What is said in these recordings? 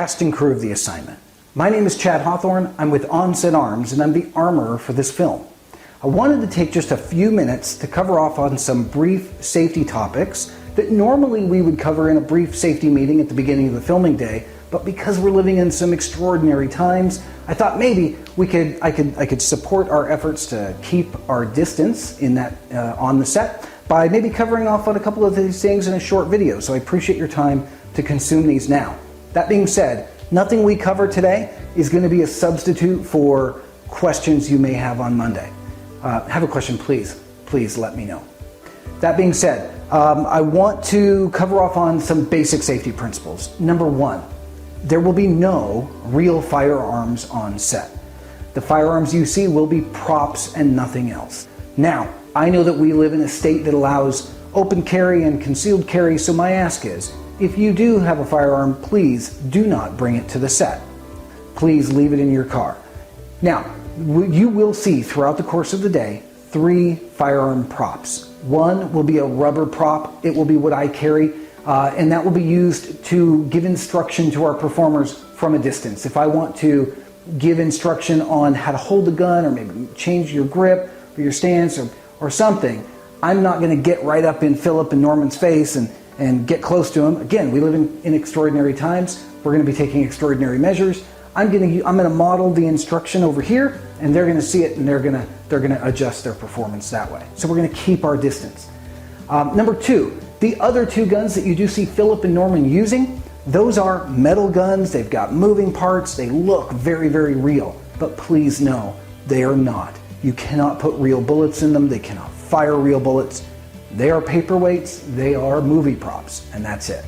cast and crew of the assignment. My name is Chad Hawthorne. I'm with Onset Arms, and I'm the armorer for this film. I wanted to take just a few minutes to cover off on some brief safety topics that normally we would cover in a brief safety meeting at the beginning of the filming day, but because we're living in some extraordinary times, I thought maybe I could support our efforts to keep our distance in that on the set by maybe covering off on a couple of these things in a short video. So I appreciate your time to consume these now. That being said, nothing we cover today is going to be a substitute for questions you may have on Monday. Have a question, please let me know. That being said, I want to cover off on some basic safety principles. Number one, there will be no real firearms on set. The firearms you see will be props and nothing else. Now, I know that we live in a state that allows open carry and concealed carry, so my ask is, if you do have a firearm, please do not bring it to the set. Please leave it in your car. Now, you will see throughout the course of the day 3 firearm props. One will be a rubber prop. It will be what I carry, and that will be used to give instruction to our performers from a distance. If I want to give instruction on how to hold the gun, or maybe change your grip or your stance or something, I'm not going to get right up in Philip and Norman's face and get close to them. Again, we live in extraordinary times. We're going to be taking extraordinary measures. I'm going to model the instruction over here, and they're going to see it, and they're going to adjust their performance that way. So we're going to keep our distance. Number 2, the other 2 guns that you do see Philip and Norman using, those are metal guns. They've got moving parts. They look very, very real, but please know they are not. You cannot put real bullets in them. They cannot fire real bullets. They are paperweights. They are movie props, and that's it.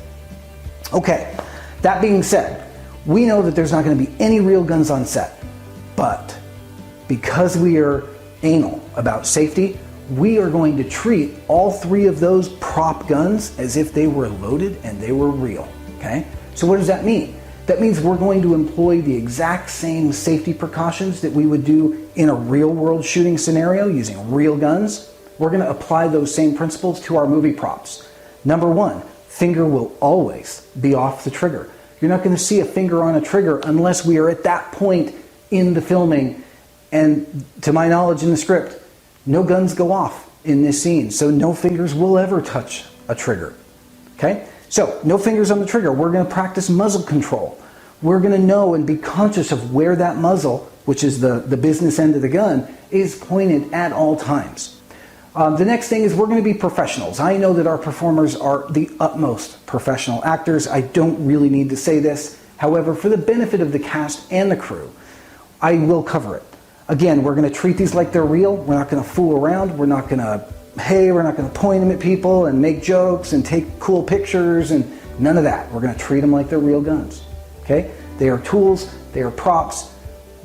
Okay, that being said, we know that there's not going to be any real guns on set, but because we are anal about safety, we are going to treat all 3 of those prop guns as if they were loaded and they were real, okay? So what does that mean? That means we're going to employ the exact same safety precautions that we would do in a real world shooting scenario using real guns. We're going to apply those same principles to our movie props. Number 1, finger will always be off the trigger. You're not going to see a finger on a trigger unless we are at that point in the filming, and to my knowledge in the script, no guns go off in this scene, so no fingers will ever touch a trigger. Okay? So, no fingers on the trigger. We're going to practice muzzle control. We're going to know and be conscious of where that muzzle, which is the business end of the gun, is pointed at all times. The next thing is we're going to be professionals. I know that our performers are the utmost professional actors. I don't really need to say this. However, for the benefit of the cast and the crew, I will cover it. Again, we're going to treat these like they're real. We're not going to fool around. We're not going to point them at people and make jokes and take cool pictures and none of that. We're going to treat them like they're real guns. Okay? They are tools. They are props.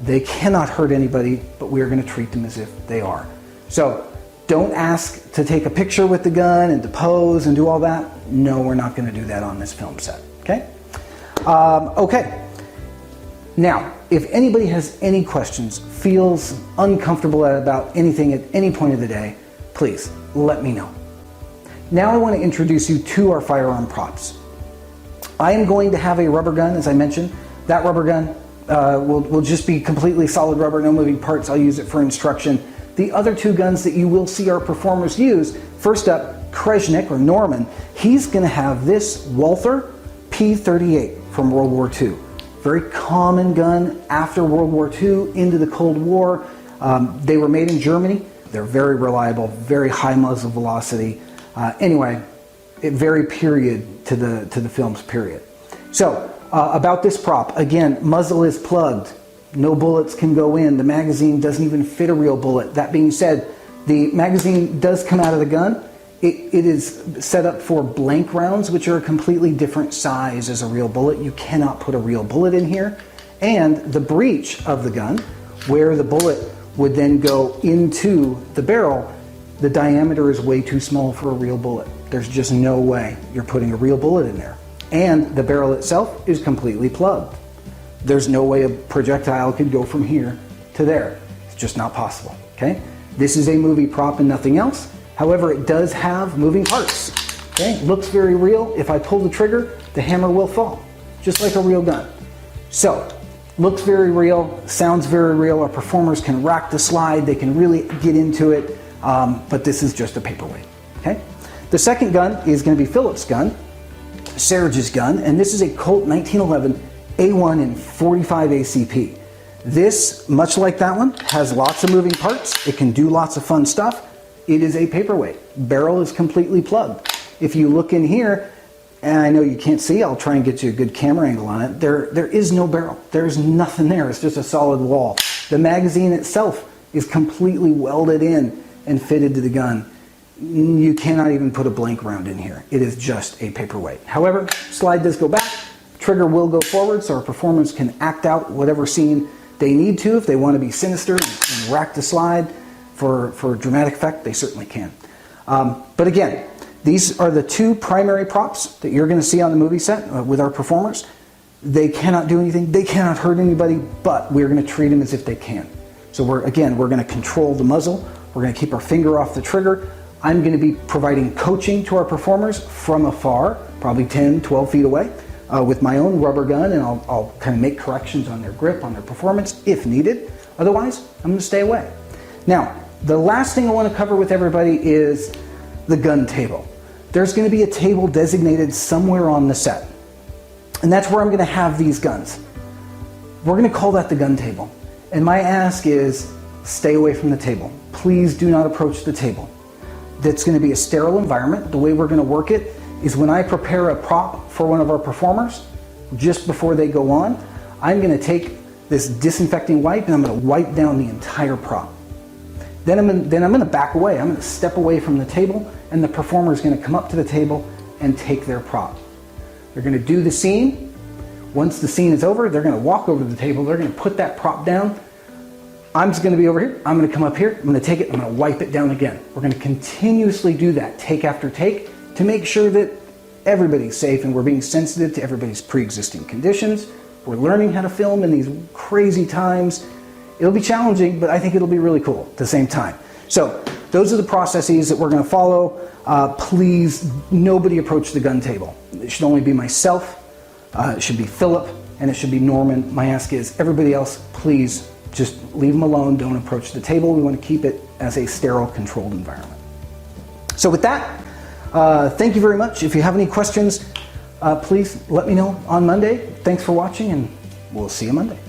They cannot hurt anybody, but we are going to treat them as if they are. So, don't ask to take a picture with the gun and to pose and do all that. No, we're not going to do that on this film set. Okay? Okay. Now, if anybody has any questions, feels uncomfortable about anything at any point of the day, please let me know. Now I want to introduce you to our firearm props. I am going to have a rubber gun, as I mentioned. That rubber gun will just be completely solid rubber, no moving parts. I'll use it for instruction. The other 2 guns that you will see our performers use, first up, Kreshnik or Norman, he's going to have this Walther P38 from World War II. Very common gun after World War II into the Cold War. They were made in Germany. They're very reliable, very high muzzle velocity. Anyway, it very period to the film's period. So about this prop, again, muzzle is plugged. No bullets can go in. The magazine doesn't even fit a real bullet. That being said, the magazine does come out of the gun. It is set up for blank rounds, which are a completely different size as a real bullet. You cannot put a real bullet in here. And the breech of the gun, where the bullet would then go into the barrel, the diameter is way too small for a real bullet. There's just no way you're putting a real bullet in there. And the barrel itself is completely plugged. There's no way a projectile could go from here to there. It's just not possible, okay? This is a movie prop and nothing else. However, it does have moving parts, okay? Looks very real. If I pull the trigger, the hammer will fall, just like a real gun. So, looks very real, sounds very real. Our performers can rack the slide, they can really get into it, but this is just a paperweight. Okay? The second gun is going to be Philip's gun, Serge's gun, and this is a Colt 1911 A1 in 45 ACP. This, much like that one, has lots of moving parts. It can do lots of fun stuff. It is a paperweight. Barrel is completely plugged. If you look in here, and I know you can't see, I'll try and get you a good camera angle on it. There is no barrel. There's nothing there. It's just a solid wall. The magazine itself is completely welded in and fitted to the gun. You cannot even put a blank round in here. It is just a paperweight. However, slide does go back. Trigger will go forward, so our performers can act out whatever scene they need to. If they want to be sinister and rack the slide for dramatic effect, they certainly can. But again, these are the two primary props that you're going to see on the movie set with our performers. They cannot do anything. They cannot hurt anybody, but we're going to treat them as if they can. So we're going to control the muzzle. We're going to keep our finger off the trigger. I'm going to be providing coaching to our performers from afar, probably 10, 12 feet away, with my own rubber gun, and I'll kind of make corrections on their grip, on their performance, if needed. Otherwise, I'm going to stay away. Now, the last thing I want to cover with everybody is the gun table. There's going to be a table designated somewhere on the set, and that's where I'm going to have these guns. We're going to call that the gun table, and my ask is stay away from the table. Please do not approach the table. That's going to be a sterile environment. The way we're going to work it is when I prepare a prop for one of our performers, just before they go on, I'm going to take this disinfecting wipe and I'm going to wipe down the entire prop. Then I'm going to back away. I'm going to step away from the table, and the performer is going to come up to the table and take their prop. They're going to do the scene. Once the scene is over, they're going to walk over to the table. They're going to put that prop down. I'm just going to be over here. I'm going to come up here. I'm going to take it. I'm going to wipe it down again. We're going to continuously do that, take after take, to make sure that everybody's safe and we're being sensitive to everybody's pre-existing conditions. We're learning how to film in these crazy times. It'll be challenging, but I think it'll be really cool at the same time. So those are the processes that we're going to follow. Please, nobody approach the gun table. It should only be myself, it should be Philip, and it should be Norman. My ask is everybody else, please just leave them alone. Don't approach the table. We want to keep it as a sterile, controlled environment. So with that, thank you very much. If you have any questions, please let me know on Monday. Thanks for watching, and we'll see you Monday.